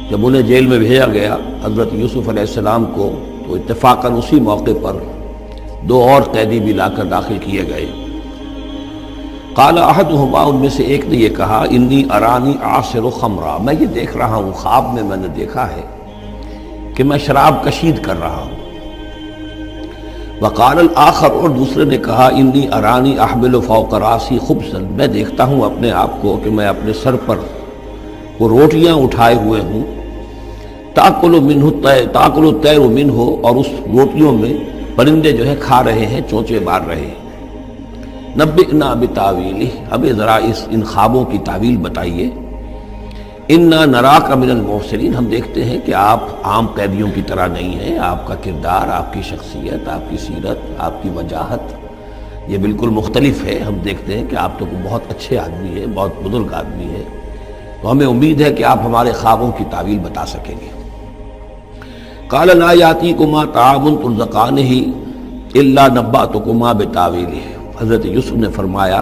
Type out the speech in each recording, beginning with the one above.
جب انہیں جیل میں بھیجا گیا حضرت یوسف علیہ السلام کو، تو اتفاقاً اسی موقع پر 2 اور قیدی بھی لا کر داخل کیے گئے۔ قال احدہما، ان میں سے ایک نے یہ کہا، انی ارانی اعصر خمرا، میں یہ دیکھ رہا ہوں، خواب میں نے دیکھا ہے کہ میں شراب کشید کر رہا ہوں۔ وقال الآخر، اور دوسرے نے کہا، انی ارانی احمل فوق راسی خبزا، میں دیکھتا ہوں اپنے آپ کو کہ میں اپنے سر پر وہ روٹیاں اٹھائے ہوئے ہوں، تاکل الطیر منہ، اور اس روٹیوں میں پرندے جو ہے کھا رہے ہیں، چونچے مار رہے ہیں۔ نبئنا بتاویلہ، ہمیں ذرا ان خوابوں کی تعویل بتائیے۔ انا نراک من المحسنین، ہم دیکھتے ہیں کہ آپ عام قیدیوں کی طرح نہیں ہیں، آپ کا کردار، آپ کی شخصیت، آپ کی سیرت، آپ کی وجاہت یہ بالکل مختلف ہے۔ ہم دیکھتے ہیں کہ آپ تو بہت اچھے آدمی ہیں، بہت بزرگ آدمی ہیں، تو ہمیں امید ہے کہ آپ ہمارے خوابوں کی تعویل بتا سکیں گے۔ قال لا یاتیکما طعام ترزقانہ الا نبأتکما بتاویلہ، حضرت یوسف نے فرمایا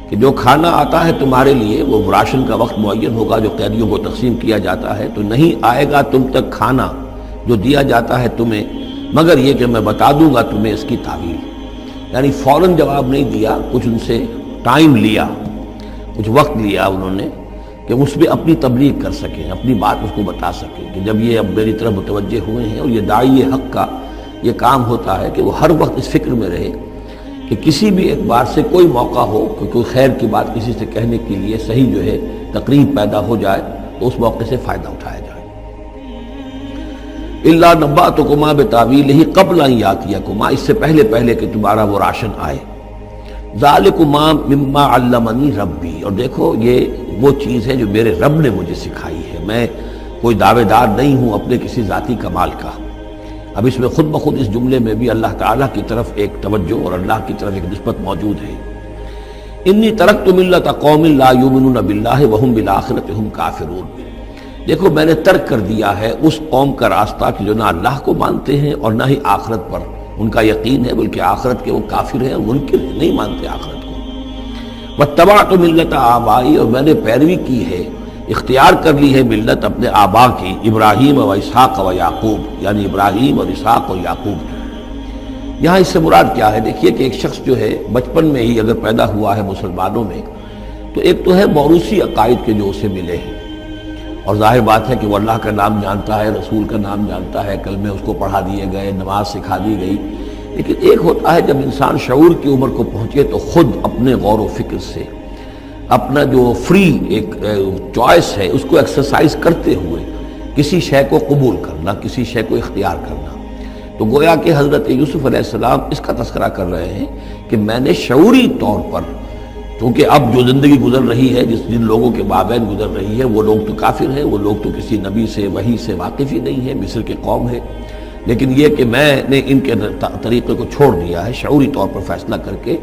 کہ جو کھانا آتا ہے تمہارے لیے، وہ راشن کا وقت معین ہوگا جو قیدیوں کو تقسیم کیا جاتا ہے، تو نہیں آئے گا تم تک کھانا جو دیا جاتا ہے تمہیں، مگر یہ کہ میں بتا دوں گا تمہیں اس کی تعویل۔ یعنی فوراً جواب نہیں دیا، کچھ ان سے ٹائم لیا، کچھ وقت لیا انہوں نے کہ اس پہ اپنی تبلیغ کر سکیں، اپنی بات اس کو بتا سکیں، کہ جب یہ اب میری طرف متوجہ ہوئے ہیں، اور یہ داعی حق کا یہ کام ہوتا ہے کہ وہ ہر وقت اس فکر میں رہے کہ کسی بھی اعتبار سے کوئی موقع ہو کہ کوئی خیر کی بات کسی سے کہنے کے لیے صحیح جو ہے تقریب پیدا ہو جائے تو اس موقع سے فائدہ اٹھایا جائے۔ الا نبأتکما بتاویلہ قبل ان یاتیکما، اس سے پہلے کہ تمہارا وہ راشن آئے۔ ذالکما مما علمنی ربی، اور دیکھو یہ وہ چیز ہے جو میرے رب نے مجھے سکھائی ہے، میں کوئی دعوے دار نہیں ہوں اپنے کسی ذاتی کمال کا۔ اب اس میں خود بخود اس جملے میں بھی اللہ تعالیٰ کی طرف ایک توجہ اور اللہ کی طرف ایک نسبت موجود ہے۔ انی ترکت ملت قوم لا یؤمنون باللہ وہم بالآخرۃ ہم کافرون، دیکھو میں نے ترک کر دیا ہے اس قوم کا راستہ کہ جو نہ اللہ کو مانتے ہیں اور نہ ہی آخرت پر ان کا یقین ہے، بلکہ آخرت کے وہ کافر ہیں، منکر ہیں، نہیں مانتے آخرت کو۔ واتبعت ملت آبائی، اور میں نے پیروی کی ہے، اختیار کر لی ہے ملت اپنے آبا کی، ابراہیم و اسحاق و یعقوب، یعنی ابراہیم اور اسحاق اور یعقوب کی۔ یہاں اس سے مراد کیا ہے؟ دیکھیے کہ ایک شخص جو ہے بچپن میں ہی اگر پیدا ہوا ہے مسلمانوں میں، تو ایک تو ہے موروثی عقائد کے جو اسے ملے ہیں، اور ظاہر بات ہے کہ وہ اللہ کا نام جانتا ہے، رسول کا نام جانتا ہے، کلمے اس کو پڑھا دیے گئے، نماز سکھا دی گئی، لیکن ایک ہوتا ہے جب انسان شعور کی عمر کو پہنچے تو خود اپنے غور و فکر سے اپنا جو فری ایک چوائس ہے اس کو ایکسرسائز کرتے ہوئے کسی شے کو قبول کرنا، کسی شے کو اختیار کرنا۔ تو گویا کہ حضرت یوسف علیہ السلام اس کا تذکرہ کر رہے ہیں کہ میں نے شعوری طور پر، کیونکہ اب جو زندگی گزر رہی ہے، جن لوگوں کے مابین گزر رہی ہے، وہ لوگ تو کافر ہیں، وہ لوگ تو کسی نبی سے وحی سے واقف ہی نہیں ہے، مصر کے قوم ہے، لیکن یہ کہ میں نے ان کے طریقے کو چھوڑ دیا ہے شعوری طور پر فیصلہ کر کے،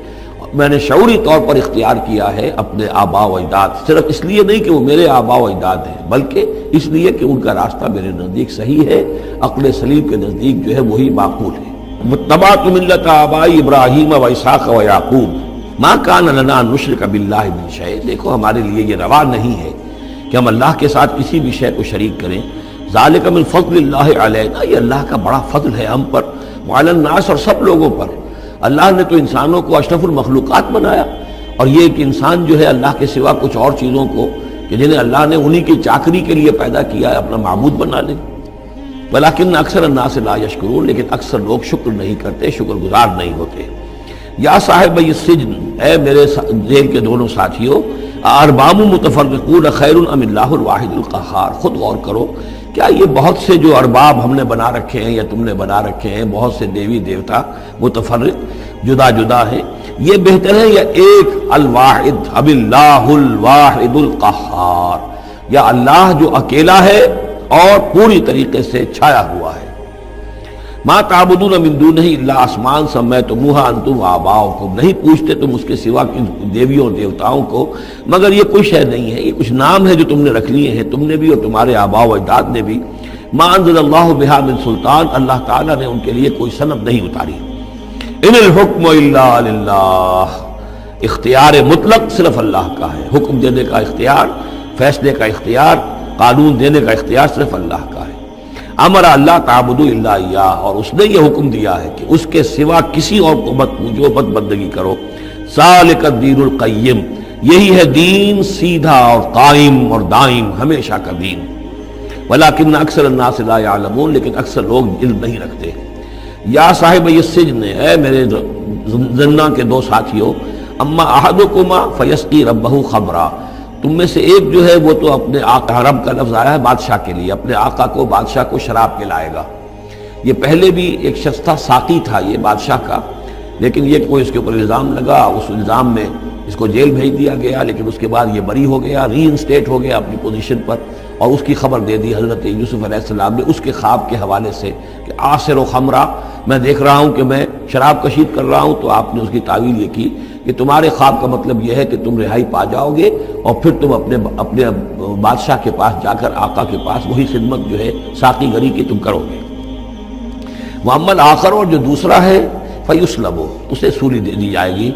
میں نے شعوری طور پر اختیار کیا ہے اپنے آبا و اجداد، صرف اس لیے نہیں کہ وہ میرے آبا و اجداد ہیں، بلکہ اس لیے کہ ان کا راستہ میرے نزدیک صحیح ہے، عقل سلیم کے نزدیک جو ہے وہی معقول ہے۔ واتبعت ملت آبائی ابراہیم و اسحاق و یعقوب ما کان لنا ان نشرک باللہ من شیء، دیکھو ہمارے لیے یہ روا نہیں ہے کہ ہم اللہ کے ساتھ کسی بھی شے کو شریک کریں۔ ذالک من فضل اللہ علینا، یہ اللہ کا بڑا فضل ہے ہم پر، وعلی الناس، اور سب لوگوں پر۔ اللہ نے تو انسانوں کو اشرف المخلوقات بنایا، اور یہ کہ انسان جو ہے اللہ کے سوا کچھ اور چیزوں کو کہ جنہیں اللہ نے انہی کی چاکری کے لیے پیدا کیا ہے اپنا معبود بنا لے۔ ولیکن اکثر الناس لا یشکرون، لیکن اکثر لوگ شکر نہیں کرتے، شکر گزار نہیں ہوتے۔ یا صاحب السجن، اے میرے جیل کے دونوں ساتھیوں، ارباب متفرقون خیر ام اللہ الواحد القہار، خود غور کرو، کیا یہ بہت سے جو ارباب ہم نے بنا رکھے ہیں یا تم نے بنا رکھے ہیں، بہت سے دیوی دیوتا متفرق جدا جدا ہیں، یہ بہتر ہے یا ایک الواحد، اب اللہ الواحد القہار، یا اللہ جو اکیلا ہے اور پوری طریقے سے چھایا ہوا ہے۔ ما تعبدون من دونہ الا اسماء سمیتموہا انتم وآباؤکم، نہیں پوچھتے تم اس کے سوا کن دیویوں اور دیوتاؤں کو، مگر یہ کوئی شے نہیں ہے، یہ کچھ نام ہے جو تم نے رکھ لیے ہیں، تم نے بھی اور تمہارے آباء و اجداد نے بھی۔ ما انزل اللہ بہا من سلطان، اللہ تعالیٰ نے ان کے لیے کوئی سند نہیں اتاری۔ ان الحکم الا للہ، اختیار مطلق صرف اللہ کا ہے، حکم دینے کا اختیار، فیصلے کا اختیار قانون دینے کا اختیار صرف اللہ کا ہے۔ امر اللہ تعبدوا الا اياه، اور اس نے یہ حکم دیا ہے کہ اس کے سوا کسی اور کو مت پوجو، مت بندگی کرو۔ ذالک الدین القیم، یہی ہے دین سیدھا اور قائم اور دائم، ہمیشہ کا دین۔ ولکن اکثر الناس لا يعلمون، لیکن اکثر لوگ علم نہیں رکھتے۔ یا صاحب السجن، اے میرے زندان کے دو ساتھیوں، اما احدکما فیسقی ربہ خمرا، تم میں سے ایک جو ہے وہ تو اپنے آقا، رب کا لفظ آیا ہے بادشاہ کے لیے، اپنے آقا کو، بادشاہ کو شراب پلائے گا۔ یہ پہلے بھی ایک شخص تھا، ساقی تھا یہ بادشاہ کا، لیکن یہ کوئی اس کے اوپر الزام لگا، اس الزام میں اس کو جیل بھیج دیا گیا، لیکن اس کے بعد یہ بری ہو گیا، ری انسٹیٹ ہو گیا اپنی پوزیشن پر، اور اس کی خبر دے دی حضرت یوسف علیہ السلام نے اس کے خواب کے حوالے سے کہ آصر و خمرہ، میں دیکھ رہا ہوں کہ میں شراب کشید کر رہا ہوں۔ تو آپ نے اس کی تعویل یہ کی کہ تمہارے خواب کا مطلب یہ ہے کہ تم رہائی پا جاؤ گے، اور پھر تم اپنے بادشاہ کے پاس جا کر، آقا کے پاس وہی خدمت جو ہے ساقی گری کی تم کرو گے۔ وَأَمَّا الْآخَرُ، اور جو دوسرا ہے، فَيُسْلَبُ، اسے سولی دے دی جائے گی۔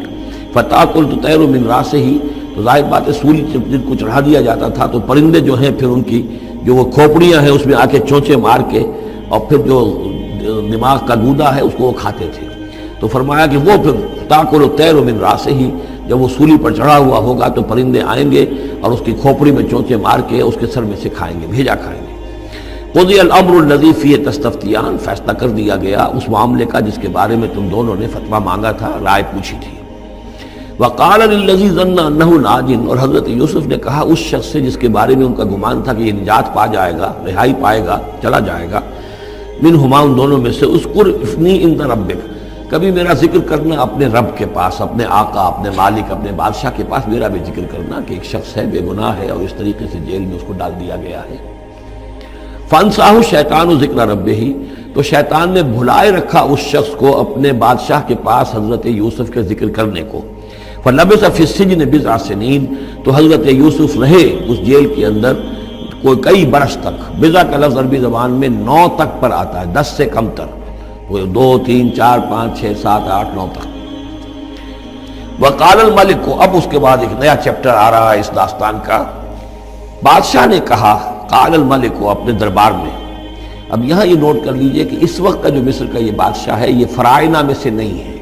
فَتَأْكُلُ الطَّيْرُ مِنْ رَأْسِهِ، تو ظاہر بات ہے سولی جن کو چڑھا دیا جاتا تھا تو پرندے جو ہیں پھر ان کی جو وہ کھوپڑیاں ہیں اس میں آ کے چونچے مار کے، اور پھر جو دماغ کا گودا ہے اس کو وہ کھاتے تھے۔ تو فرمایا کہ وہ پھر تاکل الطیر من راسہ، جب وہ سولی پر چڑھا ہوا ہوگا تو پرندے آئیں گے اور اس کی کھوپڑی میں چونچے مار کے اس کے سر میں سے کھائیں گے، بھیجا کھائیں گے۔ قضی الامر الذی فیہ تستفتیان، فیصلہ کر دیا گیا اس معاملے کا جس کے بارے میں تم دونوں نے فتویٰ مانگا تھا، رائے پوچھی تھی۔ وقال للذی ظن انہ ناج، اور حضرت یوسف نے کہا اس شخص سے جس کے بارے میں ان کا گمان تھا کہ یہ نجات پا جائے گا، رہائی پائے گا، چلا جائے گا، منہما، ان دونوں میں سے، اذکر افنی عند ربک، کبھی میرا ذکر کرنا اپنے رب کے پاس، اپنے آقا، اپنے مالک، اپنے بادشاہ کے پاس میرا بھی ذکر کرنا کہ ایک شخص ہے بے گناہ ہے اور اس طریقے سے جیل میں اس کو ڈال دیا گیا ہے۔ فانساہ الشیطان ذکر ربہ، تو شیطان نے بھلائے رکھا اس شخص کو اپنے بادشاہ کے پاس حضرت یوسف کے ذکر کرنے کو۔ فلبث فی السجن بضع سنین، تو حضرت یوسف رہے اس جیل کے اندر کوئی کئی برس تک۔ بضع کا لفظ عربی زبان میں 9 تک پر آتا ہے، 10 سے کم تر، 2 3 4 5 6 7 8 9 تک۔ وقال الملک کو، اب اس کے بعد ایک نیا چیپٹر آ رہا ہے اس داستان کا۔ بادشاہ نے کہا، قال الملک کو، اپنے دربار میں۔ اب یہاں یہ نوٹ کر لیجئے کہ اس وقت کا جو مصر کا یہ بادشاہ ہے یہ فرائنہ میں سے نہیں ہے۔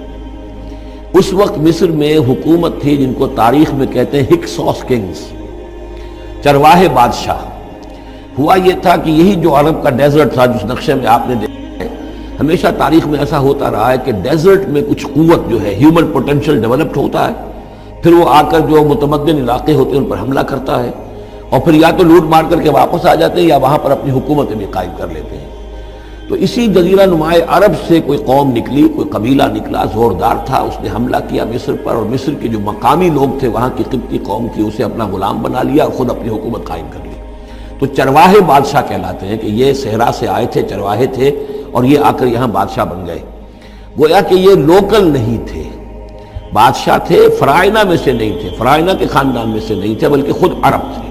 اس وقت مصر میں حکومت تھی جن کو تاریخ میں کہتے ہیں ہکسوس کنگز، چرواہے بادشاہ۔ ہوا یہ تھا کہ یہی جو عرب کا ڈیزرٹ تھا جس نقشے میں آپ نے دیکھا ہے، ہمیشہ تاریخ میں ایسا ہوتا رہا ہے کہ ڈیزرٹ میں کچھ قوت جو ہے، ہیومن پوٹینشل ڈیولپڈ ہوتا ہے، پھر وہ آ کر جو متمدن علاقے ہوتے ہیں ان پر حملہ کرتا ہے، اور پھر یا تو لوٹ مار کر کے واپس آ جاتے ہیں یا وہاں پر اپنی حکومتیں بھی قائم کر لیتے ہیں۔ تو اسی جزیرہ نمائے عرب سے کوئی قوم نکلی، کوئی قبیلہ نکلا، زوردار تھا، اس نے حملہ کیا مصر پر، اور مصر کے جو مقامی لوگ تھے، وہاں کی قبطی قوم تھی، اسے اپنا غلام بنا لیا اور خود اپنی حکومت قائم کر لی۔ تو چرواہے بادشاہ کہلاتے ہیں کہ یہ صحرا سے آئے تھے، چرواہے تھے، اور یہ آ کر یہاں بادشاہ بن گئے۔ گویا کہ یہ لوکل نہیں تھے، بادشاہ تھے، فرائنہ میں سے نہیں تھے، فرائنہ کے خاندان میں سے نہیں تھے، بلکہ خود عرب تھے۔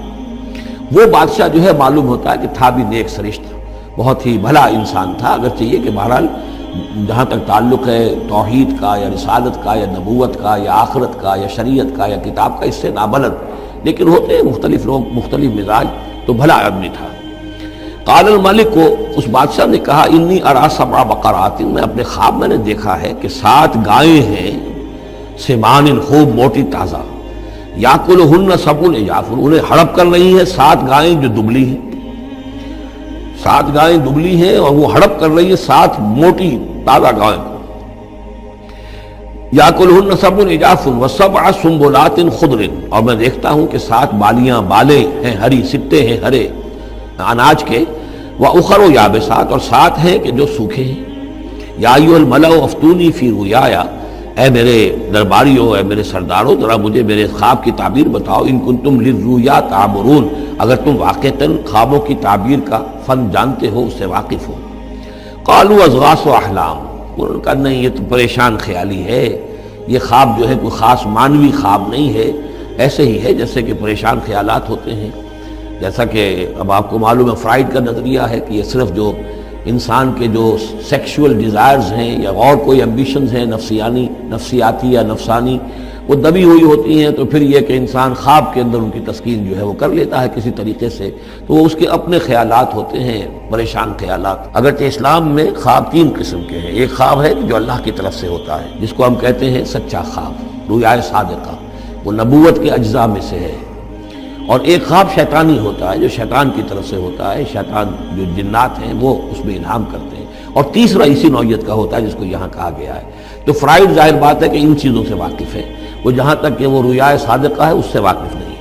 وہ بادشاہ جو ہے معلوم ہوتا ہے کہ تھا بھی نیک سرشت، بہت ہی بھلا انسان تھا، اگرچہ یہ کہ بہرحال جہاں تک تعلق ہے توحید کا یا رسالت کا یا نبوت کا یا آخرت کا یا شریعت کا یا کتاب کا، اس سے نابلد، لیکن ہوتے ہیں مختلف لوگ، مختلف مزاج، تو بھلا آدمی تھا۔ قال الملک کو، اس بادشاہ نے کہا، انی ارا سبع بقرات، میں اپنے خواب میں نے دیکھا ہے کہ 7 گائیں ہیں، سمان، خوب موٹی تازہ، یاکلہن سبع عجاف، انہیں ہڑپ کر رہی ہیں 7 گائیں جو دبلی ہیں، 7 گائیں دبلی ہیں اور وہ ہڑپ کر رہی ہے 7 موٹی تازہ گائیں کو۔ یاکلہن سبع عجاف وسبع سنبلات خضر، اور میں دیکھتا ہوں کہ 7 بالیاں، بالیں ہیں ہری، سٹے ہیں ہرے اناج کے، واخر یابسات، اور 7 ہیں کہ جو سوکھے ہیں۔ یا ایھا الملأ افتونی فی رؤیایا، اے میرے درباریوں، اے میرے سرداروں، ذرا مجھے میرے خواب کی تعبیر بتاؤ، ان کنتم للرؤیا تعبرون، اگر تم واقعتاً خوابوں کی تعبیر کا فن جانتے ہو، اس سے واقف ہو۔ قالوا اضغاث احلام، انہوں نے کہا نہیں، یہ تو پریشان خیالی ہے، یہ خواب جو ہے کوئی خاص مانوی خواب نہیں ہے، ایسے ہی ہے جیسے کہ پریشان خیالات ہوتے ہیں۔ جیسا کہ اب آپ کو معلوم ہے فرائڈ کا نظریہ ہے کہ یہ صرف جو انسان کے جو سیکشول ڈیزائرز ہیں یا اور کوئی ایمبیشنز ہیں نفسیاتی یا نفسانی، وہ دبی ہوئی ہوتی ہیں تو پھر یہ کہ انسان خواب کے اندر ان کی تسکین جو ہے وہ کر لیتا ہے کسی طریقے سے، تو وہ اس کے اپنے خیالات ہوتے ہیں، پریشان خیالات۔ اگرچہ اسلام میں خواب تین قسم کے ہیں، ایک خواب ہے جو اللہ کی طرف سے ہوتا ہے جس کو ہم کہتے ہیں سچا خواب، رویائے صادقہ، وہ نبوت کے اجزاء میں سے ہے، اور ایک خواب شیطانی ہوتا ہے جو شیطان کی طرف سے ہوتا ہے، شیطان جو جنات ہیں وہ اس میں الہام کرتے ہیں، اور تیسرا اسی نوعیت کا ہوتا ہے جس کو یہاں کہا گیا ہے۔ تو فرائڈ ظاہر بات ہے کہ ان چیزوں سے واقف ہے، وہ جہاں تک کہ وہ رویائے صادقہ ہے اس سے واقف نہیں۔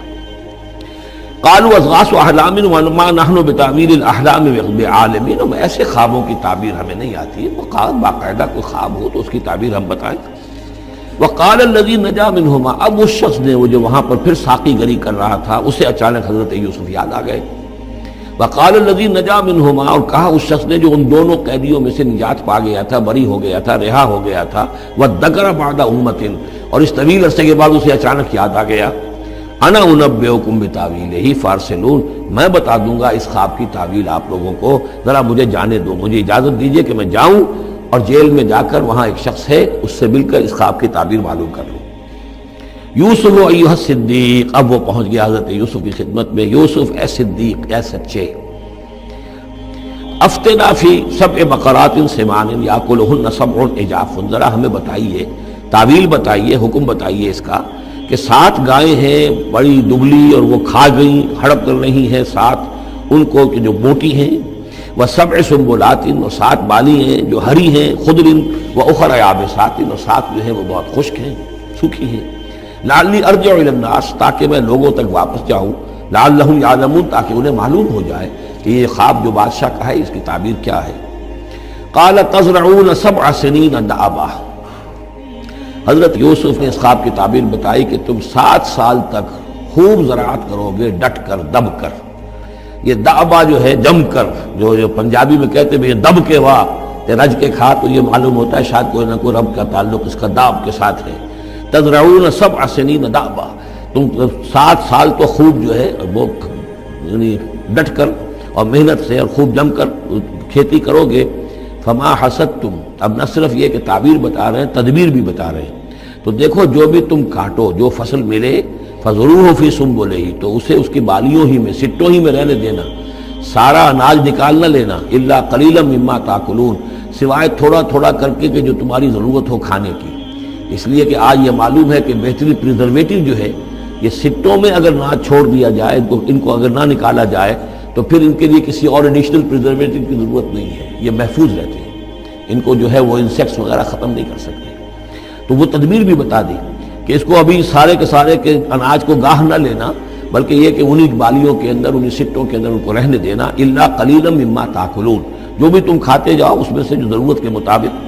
قالوا اضغاث احلام وما نحن بتعبیر الاحلام بعالمین، ایسے خوابوں کی تعبیر ہمیں نہیں آتی ہے، وہ باقاعدہ کوئی خواب ہو تو اس کی تعبیر ہم بتائیں۔ وقال الذی نجا منہما، اب اس شخص نے وہ جو وہاں پر پھر ساقی گری کر رہا تھا اسے اچانک حضرت یوسف یاد آ گئے۔ وقال الذی نجا منہما، اور کہا اس شخص نے جو ان دونوں قیدیوں میں سے نجات پا گیا تھا، بری ہو گیا تھا، رہا ہو گیا تھا، وذکر بعد امۃ، اور اس طویل عرصے کے بعد اسے اچانک یاد آ گیا، انا انبئکم بتاویلہ فارسلون، میں بتا دوں گا اس خواب کی تعویل آپ لوگوں کو، ذرا مجھے جانے دو، مجھے اجازت دیجئے کہ میں جاؤں اور جیل میں جا کر وہاں ایک شخص ہے اس سے مل کر اس خواب کی تعبیر معلوم کر لوں۔ یوسف ایھا الصدیق، اب وہ پہنچ گیا حضرت یوسف کی خدمت میں، یوسف اے صدیق، اے سچے، افتنا فی سبع بقرات سمان یاکلہن سبع عجاف، ذرا ہمیں بتائیے، تعویل بتائیے، حکم بتائیے اس کا کہ 7 گائیں ہیں بڑی دبلی اور وہ کھا گئیں، ہڑپ کر رہی ہیں، 7 ان کو کہ جو موٹی ہیں، وسبع سنبلات، اور 7 بالی ہیں جو ہری ہیں، خضر واخر یابسات، اور 7 جو ہیں وہ بہت خشک ہیں، سوکھی ہیں، لعلی ارجع الی الناس، تاکہ میں لوگوں تک واپس جاؤں، لعلہم یعلمون، تاکہ انہیں معلوم ہو جائے کہ یہ خواب جو بادشاہ کا ہے اس کی تعبیر کیا ہے۔ قال تزرعون 7 سنین دأبا، حضرت یوسف نے اس خواب کی تعبیر بتائی کہ تم 7 سال تک خوب زراعت کرو گے، ڈٹ کر، دب کر۔ یہ دأبا جو ہے جم کر، جو پنجابی میں کہتے ہیں یہ دب کے واہ تے رج کے کھا، تو یہ معلوم ہوتا ہے شاید کوئی نہ کوئی رب کا تعلق اس کا داب کے ساتھ ہے۔ تزرعون 7 سنین دأبا، تم 7 سال تو خوب جو ہے وہ یعنی ڈٹ کر اور محنت سے اور خوب جم کر کھیتی کرو گے۔ فما حصدتم، اب نہ صرف یہ کہ تعبیر بتا رہے ہیں، تدبیر بھی بتا رہے ہیں، تو دیکھو جو بھی تم کاٹو، جو فصل ملے، فضروہ فی سنبلہ، تو اسے اس کی بالیوں ہی میں، سٹوں ہی میں رہنے دینا، سارا اناج نکال نہ لینا، الا قلیلا مما تاکلون، سوائے تھوڑا تھوڑا کر کے کہ جو تمہاری ضرورت ہو کھانے کی، اس لیے کہ آج یہ معلوم ہے کہ بہترین پریزرویٹو جو ہے یہ سٹوں میں اگر نہ چھوڑ دیا جائے، ان کو اگر نہ نکالا جائے تو پھر ان کے لیے کسی اور ایڈیشنل پریزرویٹو کی ضرورت نہیں ہے، یہ محفوظ رہتے ہیں، ان کو جو ہے وہ انسیکٹس وغیرہ ختم نہیں کر سکتے۔ تو وہ تدبیر بھی بتا دی کہ اس کو ابھی سارے کے سارے کے اناج کو گاہ نہ لینا، بلکہ یہ کہ انہی بالیوں کے اندر، انہی سٹوں کے اندر ان کو رہنے دینا، الا قلیلا مما تاکلون، جو بھی تم کھاتے جاؤ اس میں سے جو ضرورت کے مطابق۔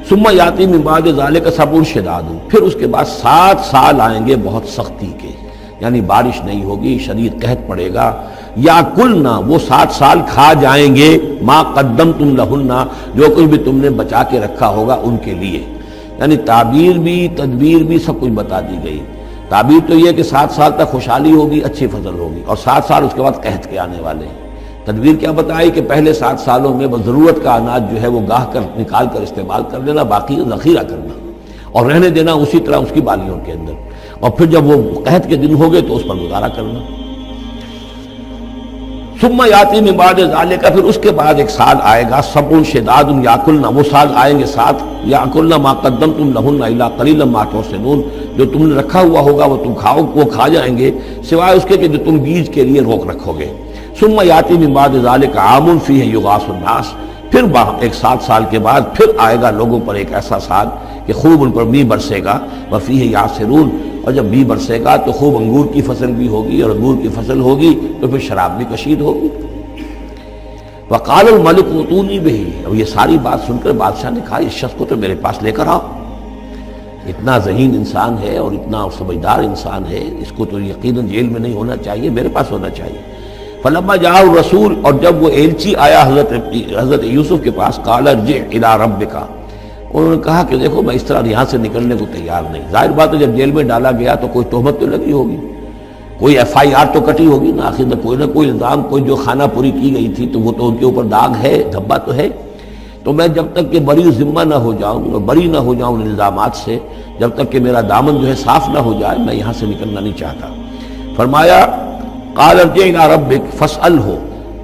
ثم یاتی من بعد ذلک صبر شداد، پھر اس کے بعد 7 سال آئیں گے بہت سختی کے، یعنی بارش نہیں ہوگی، شدید قحط پڑے گا، یا کلنا، وہ 7 سال کھا جائیں گے، ما قدمتم لہن، جو کچھ بھی تم نے بچا کے رکھا ہوگا ان کے لیے، یعنی تعبیر بھی تدبیر بھی سب کچھ بتا دی گئی۔ تعبیر تو یہ کہ 7 سال تک خوشحالی ہوگی، اچھی فصل ہوگی، اور 7 سال اس کے بعد قحط کے آنے والے ہیں۔ تدبیر کیا بتائی کہ پہلے 7 سالوں میں بس ضرورت کا اناج جو ہے وہ گاہ کر نکال کر استعمال کر لینا، باقی ذخیرہ کرنا اور رہنے دینا اسی طرح اس کی بالیوں کے اندر، اور پھر جب وہ قحط کے دن ہو گئے تو اس پر گزارا کرنا۔ ثم یاتی من بعد ذلک، پھر اس کے بعد 1 سال آئے گا، صبر شداد یاکلنا، وہ سال آئیں گے 7، یاکلنا ما قدمتم لہن الا قلیلا ما تحسنون، جو تم نے رکھا ہوا ہوگا وہ تم کھاؤ، وہ کھا جائیں گے، سوائے اس کے کہ جو تم بیج کے لیے روک رکھو گے۔ ثم یاتی من بعد ذلک عام فیہ یغاث الناس، پھر 7 سال کے بعد پھر آئے گا لوگوں پر ایک ایسا سال کہ خوب ان پر می برسے گا، وفیہ یعصرون، اور جب می برسے گا تو خوب انگور کی فصل بھی ہوگی، اور انگور کی فصل ہوگی تو پھر شراب بھی کشید ہوگی۔ وقال الملک ائتونی بہ، اب یہ ساری بات سن کر بادشاہ نے کہا اس شخص کو تو میرے پاس لے کر آؤ، اتنا ذہین انسان ہے اور اتنا سمجھدار انسان ہے، اس کو تو یقیناً جیل میں نہیں ہونا چاہیے، میرے پاس ہونا چاہیے۔ فلما جاء الرسول، اور جب وہ ایلچی آیا حضرت یوسف کے پاس، قال ارجع الی ربک، انہوں نے کہا کہ دیکھو میں اس طرح یہاں سے نکلنے کو تیار نہیں۔ ظاہر بات ہے جب جیل میں ڈالا گیا تو کوئی تہمت تو لگی ہوگی، کوئی FIR تو کٹی ہوگی نا، آخر میں کوئی نہ کوئی الزام، کوئی جو خانہ پوری کی گئی تھی تو وہ تو ان کے اوپر داغ ہے، دھبا تو ہے۔ تو میں جب تک کہ بری ذمہ نہ ہو جاؤں اور بری نہ ہو جاؤں ان الزامات سے، جب تک کہ میرا دامن جو ہے صاف نہ ہو جائے، میں یہاں سے نکلنا نہیں چاہتا۔ فرمایا قال ارجع الی ربک فاسألہ،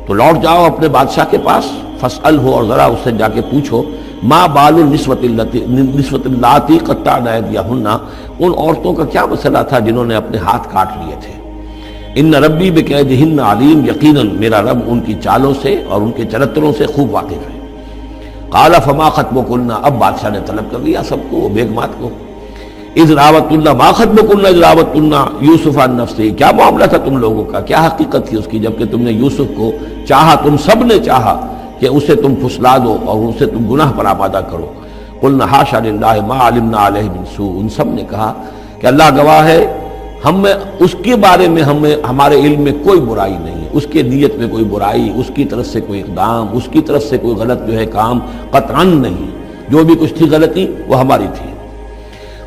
تو لوٹ جاؤ اپنے بادشاہ کے پاس، فاسألہ، اور ذرا اس سے جا کے پوچھو، ما بال النسوۃ اللاتی قطعن ایدیہن، ان عورتوں کا کیا مسئلہ تھا جنہوں نے اپنے ہاتھ کاٹ لیے تھے۔ ان ربی بکیدہن علیم، یقیناً میرا رب ان کی چالوں سے اور ان کے چرتروں سے خوب واقف ہے۔ قال فما خطبکن، اب بادشاہ نے طلب کر لیا سب کو، وہ بیگمات کو، اذ راوتن، ما خطبکن اذ راوتن یوسف عن نفسہ، کیا معاملہ تھا تم لوگوں کا، کیا حقیقت تھی اس کی جبکہ تم نے یوسف کو چاہا، تم سب نے چاہا کہ اسے تم پھسلا دو اور اسے تم گناہ پر آمادہ کرو۔ قلنا حاشا للہ ما علمنا علیہ من سوء، ان سب نے کہا کہ اللہ گواہ ہے، ہم میں اس کے بارے میں ہمارے علم میں کوئی برائی نہیں، اس کے نیت میں کوئی برائی، اس کی طرف سے کوئی اقدام، اس کی طرف سے کوئی غلط جو ہے کام قطعاً نہیں، جو بھی کچھ تھی غلطی وہ ہماری تھی۔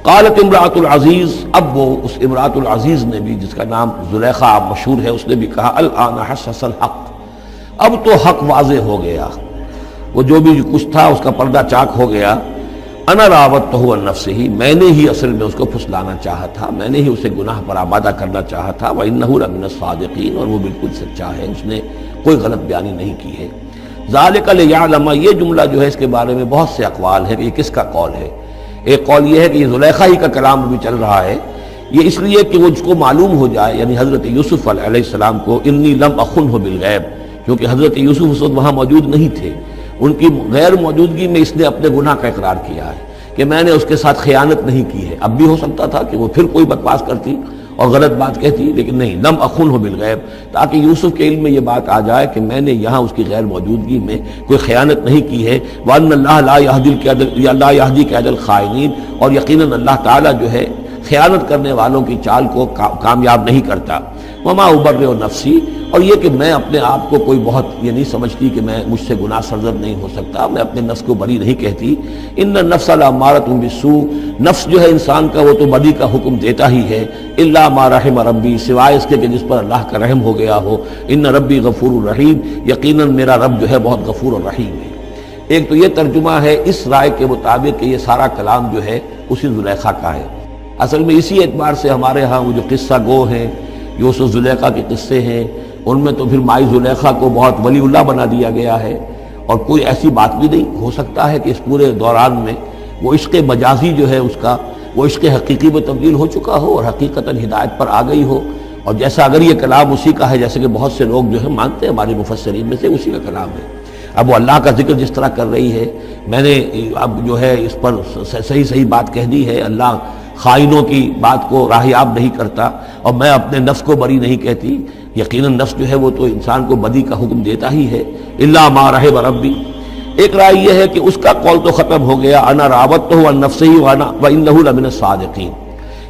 قالت امرأۃ العزیز، اب وہ اس امرأۃ العزیز نے بھی، جس کا نام زلیخا مشہور ہے، اس نے بھی کہا الآن حسس الحق، اب تو حق واضح ہو گیا، وہ جو بھی کچھ تھا اس کا پردہ چاک ہو گیا۔ انا راوتہ عن نفسہ، میں نے ہی اصل میں اس کو پھسلانا چاہا تھا، میں نے ہی اسے گناہ پر آمادہ کرنا چاہا تھا، وانہ لمن الصادقین، اور وہ بالکل سچا ہے، اس نے کوئی غلط بیانی نہیں کی ہے۔ ذالک لیعلم، یہ جملہ جو ہے اس کے بارے میں بہت سے اقوال ہیں کہ یہ کس کا قول ہے۔ ایک قول یہ ہے کہ یہ زلیخا ہی کا کلام بھی چل رہا ہے، یہ اس لیے کہ وہ اس کو معلوم ہو جائے، یعنی حضرت یوسف علیہ السلام کو، انی لم اخنہ بالغیب، کیونکہ حضرت یوسف اس وقت وہاں موجود نہیں تھے، ان کی غیر موجودگی میں اس نے اپنے گناہ کا اقرار کیا ہے کہ میں نے اس کے ساتھ خیانت نہیں کی ہے۔ اب بھی ہو سکتا تھا کہ وہ پھر کوئی بکواس کرتی اور غلط بات کہتی، لیکن نہیں، لم اخنہ بالغیب، تاکہ یوسف کے علم میں یہ بات آ جائے کہ میں نے یہاں اس کی غیر موجودگی میں کوئی خیانت نہیں کی ہے۔ وَأَنَّ اللَّهَ لَا يَهْدِي كَيْدَ الْخَائِنِينَ، اور یقیناً اللہ تعالیٰ جو ہے خیانت کرنے والوں کی چال کو کامیاب نہیں کرتا۔ وما ابرئ نفسی، اور یہ کہ میں اپنے آپ کو کوئی بہت یہ نہیں سمجھتی کہ میں مجھ سے گناہ سرزد نہیں ہو سکتا، میں اپنے نفس کو بری نہیں کہتی۔ ان النفس لامارۃ بالسوء، نفس جو ہے انسان کا وہ تو بدی کا حکم دیتا ہی ہے، الا ما رحم ربی، سوائے اس کے کہ جس پر اللہ کا رحم ہو گیا ہو۔ ان ربی غفور الرحیم، یقیناً میرا رب جو ہے بہت غفور اور رحیم ہے۔ ایک تو یہ ترجمہ ہے اس رائے کے مطابق کہ یہ سارا کلام جو ہے اسی زلیخا کا ہے۔ اصل میں اسی اعتبار سے ہمارے ہاں وہ جو قصہ گو ہیں، یوسف زلیخا کے قصے ہیں، ان میں تو پھر مائی زلیخا کو بہت ولی اللہ بنا دیا گیا ہے، اور کوئی ایسی بات بھی نہیں ہو سکتا ہے کہ اس پورے دوران میں وہ عشق مجازی جو ہے اس کا وہ عشق حقیقی میں تبدیل ہو چکا ہو اور حقیقتاً ہدایت پر آ گئی ہو، اور جیسا اگر یہ کلام اسی کا ہے جیسے کہ بہت سے لوگ جو ہے مانتے ہیں ہمارے مفسرین میں سے، اسی کا کلام ہے۔ اب وہ اللہ کا ذکر جس طرح کر رہی ہے، میں نے اب جو ہے اس پر صحیح بات کہہ دی ہے، اللہ خائنوں کی بات کو راہیاب نہیں کرتا، اور میں اپنے نفس کو بری نہیں کہتی، یقیناً نفس جو ہے وہ تو انسان کو بدی کا حکم دیتا ہی ہے، الا ما رحم ربی۔ ایک رائے یہ ہے کہ اس کا قول تو ختم ہو گیا، انا راوتہ عن نفسہ وانہ لمن الصادقین۔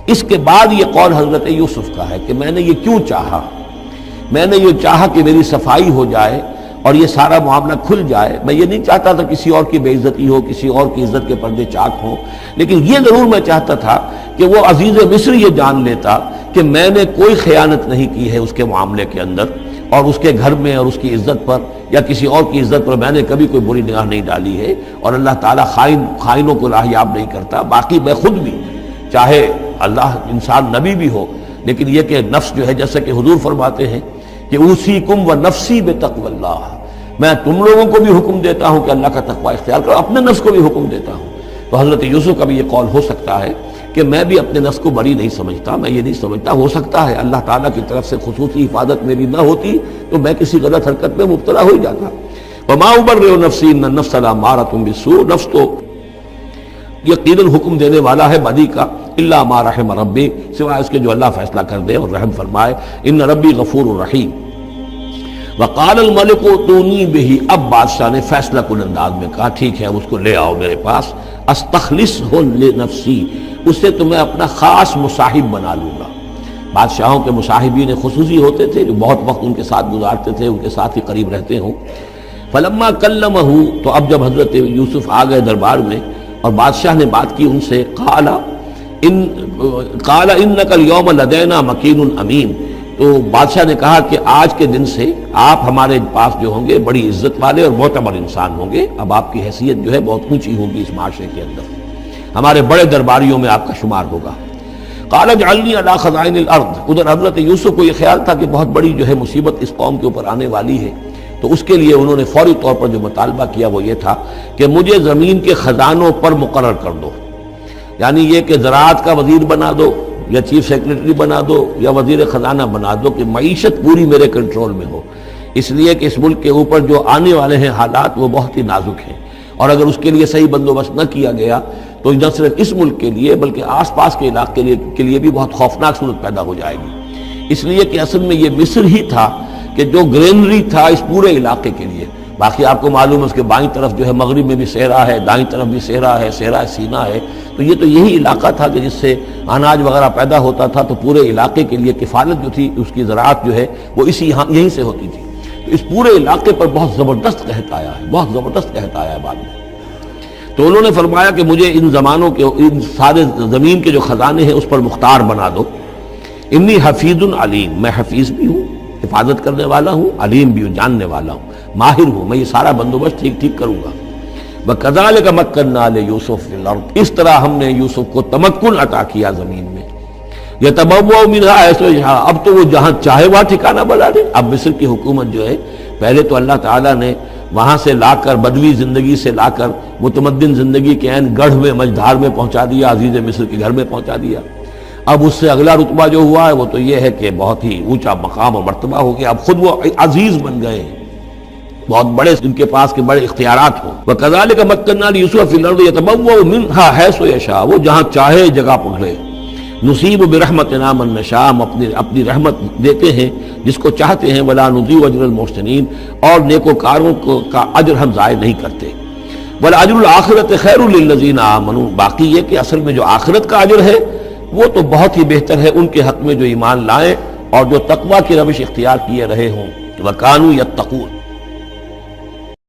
اس کے بعد یہ قول حضرت یوسف کا ہے کہ میں نے یہ کیوں چاہا، میں نے یہ چاہا کہ میری صفائی ہو جائے اور یہ سارا معاملہ کھل جائے۔ میں یہ نہیں چاہتا تھا کسی اور کی بے عزتی ہو، کسی اور کی عزت کے پردے چاک ہوں، لیکن یہ ضرور میں چاہتا تھا کہ وہ عزیز مصر یہ جان لیتا کہ میں نے کوئی خیانت نہیں کی ہے اس کے معاملے کے اندر، اور اس کے گھر میں اور اس کی عزت پر یا کسی اور کی عزت پر میں نے کبھی کوئی بری نگاہ نہیں ڈالی ہے، اور اللہ تعالیٰ خائنوں کو راہیاب نہیں کرتا۔ باقی میں خود بھی، چاہے اللہ انسان نبی بھی ہو، لیکن یہ کہ نفس جو ہے جیسا کہ حضور فرماتے ہیں کہ اوصیکم و نفسی بتقوی اللہ، میں تم لوگوں کو بھی حکم دیتا ہوں کہ اللہ کا تقوی اختیار کرو، اپنے نفس کو بھی حکم دیتا ہوں۔ تو حضرت یوسف کا بھی یہ قول ہو سکتا ہے کہ میں بھی اپنے نفس کو بری نہیں سمجھتا، میں یہ نہیں سمجھتا، ہو سکتا ہے اللہ تعالیٰ کی طرف سے خصوصی حفاظت میری نہ ہوتی تو میں کسی غلط حرکت میں مبتلا ہو ہی جاتا۔ وما ابرئ نفسی ان النفس لامارۃ بالسوء، نفس تو یقیناً حکم دینے والا ہے بدی کا، الا ما رحم ربی، سوائے اس کے جو اللہ فیصلہ کر دے اور رحم فرمائے۔ ان ربی غفور الرحیم۔ وقال الملک اتونی بہ، اب بادشاہ نے فیصلہ کن انداز میں کہا ٹھیک ہے اب اس کو لے آؤ میرے پاس، استخلصہ لنفسی، اسے تو میں اپنا خاص مصاحب بنا لوں گا۔ بادشاہوں کے مصاحبین خصوصی ہوتے تھے جو بہت وقت ان کے ساتھ گزارتے تھے، ان کے ساتھ ہی قریب رہتے ہوں۔ فلما کلمہ، تو اب جب حضرت یوسف آ گئے دربار میں اور بادشاہ نے بات کی ان سے، قال انک اليوم لدینا مکین امین، تو بادشاہ نے کہا کہ آج کے دن سے آپ ہمارے پاس جو ہوں گے بڑی عزت والے اور معتبر انسان ہوں گے، اب آپ کی حیثیت جو ہے بہت اونچی ہوگی اس معاشرے کے اندر، ہمارے بڑے درباریوں میں آپ کا شمار ہوگا۔ قال اجعلنی علی خزائن الارض، ادھر حضرت یوسف کو یہ خیال تھا کہ بہت بڑی جو ہے مصیبت اس قوم کے اوپر آنے والی ہے، تو اس کے لیے انہوں نے فوری طور پر جو مطالبہ کیا وہ یہ تھا کہ مجھے زمین کے خزانوں پر مقرر کر دو، یعنی یہ کہ زراعت کا وزیر بنا دو یا چیف سیکرٹری بنا دو یا وزیر خزانہ بنا دو، کہ معیشت پوری میرے کنٹرول میں ہو، اس لیے کہ اس ملک کے اوپر جو آنے والے ہیں حالات وہ بہت ہی نازک ہیں، اور اگر اس کے لیے صحیح بندوبست نہ کیا گیا تو نہ صرف اس ملک کے لیے بلکہ آس پاس کے علاقے کے لیے بھی بہت خوفناک صورت پیدا ہو جائے گی، اس لیے کہ اصل میں یہ مصر ہی تھا کہ جو گرینری تھا اس پورے علاقے کے لیے۔ باقی آپ کو معلوم ہے اس کے بائیں طرف جو ہے مغرب میں بھی صحرا ہے، دائیں طرف بھی صحرا ہے، صحرا سینا ہے، تو یہ تو یہی علاقہ تھا کہ جس سے اناج وغیرہ پیدا ہوتا تھا، تو پورے علاقے کے لیے کفالت جو تھی اس کی زراعت جو ہے وہ یہیں سے ہوتی تھی، تو اس پورے علاقے پر بہت زبردست قحط آیا ہے، بہت زبردست قحط آیا ہے بعد میں۔ تو انہوں نے فرمایا کہ مجھے ان زمانوں کے ان سارے زمین کے جو خزانے ہیں اس پر مختار بنا دو، انی حفیظ علیم، میں حفیظ بھی ہوں، حفاظت کرنے والا ہوں، علیم بھی ہوں، جاننے والا ہوں، ماہر ہوں، میں یہ سارا بندوبست ٹھیک ٹھیک کروں گا۔ وَكَذَلِكَ مَكَّنَّا لِيُوسُفَ فِي الْأَرْضِ، اس طرح ہم نے یوسف کو تمکن عطا کیا زمین میں، يَتَبَوَّأُ مِنْهَا حَيْثُ يَشَاءُ، اب تو وہ جہاں چاہے وہاں ٹھکانہ بنا دے۔ اب مصر کی حکومت جو ہے پہلے تو اللہ تعالیٰ نے وہاں سے لا کر بدوی زندگی سے لا کر متمدن زندگی کے عین گڑھ میں مجدھار میں پہنچا دیا، عزیز مصر کے گھر میں پہنچا دیا۔ اب اس سے اگلا رتبہ جو ہوا ہے وہ تو یہ ہے کہ بہت ہی اونچا مقام اور مرتبہ ہو گیا، اب خود وہ عزیز بن گئے ہیں، بہت بڑے ان کے پاس کے بڑے اختیارات ہوں۔ وَكَذَلِكَ مَكَّنَّا لِيُوسُفَ فِي الْأَرْضِ يَتَبَوَّأُ مِنْهَا حَيْثُ يَشَاءُ، وہ جہاں چاہے جگہ پکڑے۔ نصیب برحمتنا من نشاء، ہم اپنی رحمت دیتے ہیں جس کو چاہتے ہیں، ولا نضيع اجر المحسنین، اور نیکوکاروں کا اجر ہم ضائع نہیں کرتے۔ وَلَأَجْرُ الْآخِرَةِ خَيْرٌ لِلَّذِينَ آمَنُوا، باقی یہ کہ اصل میں جو آخرت کا اجر ہے وہ تو بہت ہی بہتر ہے ان کے حق میں جو ایمان لائیں اور جو تقویٰ کی روش اختیار کیے رہے ہوں، وَكَانُوا يَتَّقُونَ۔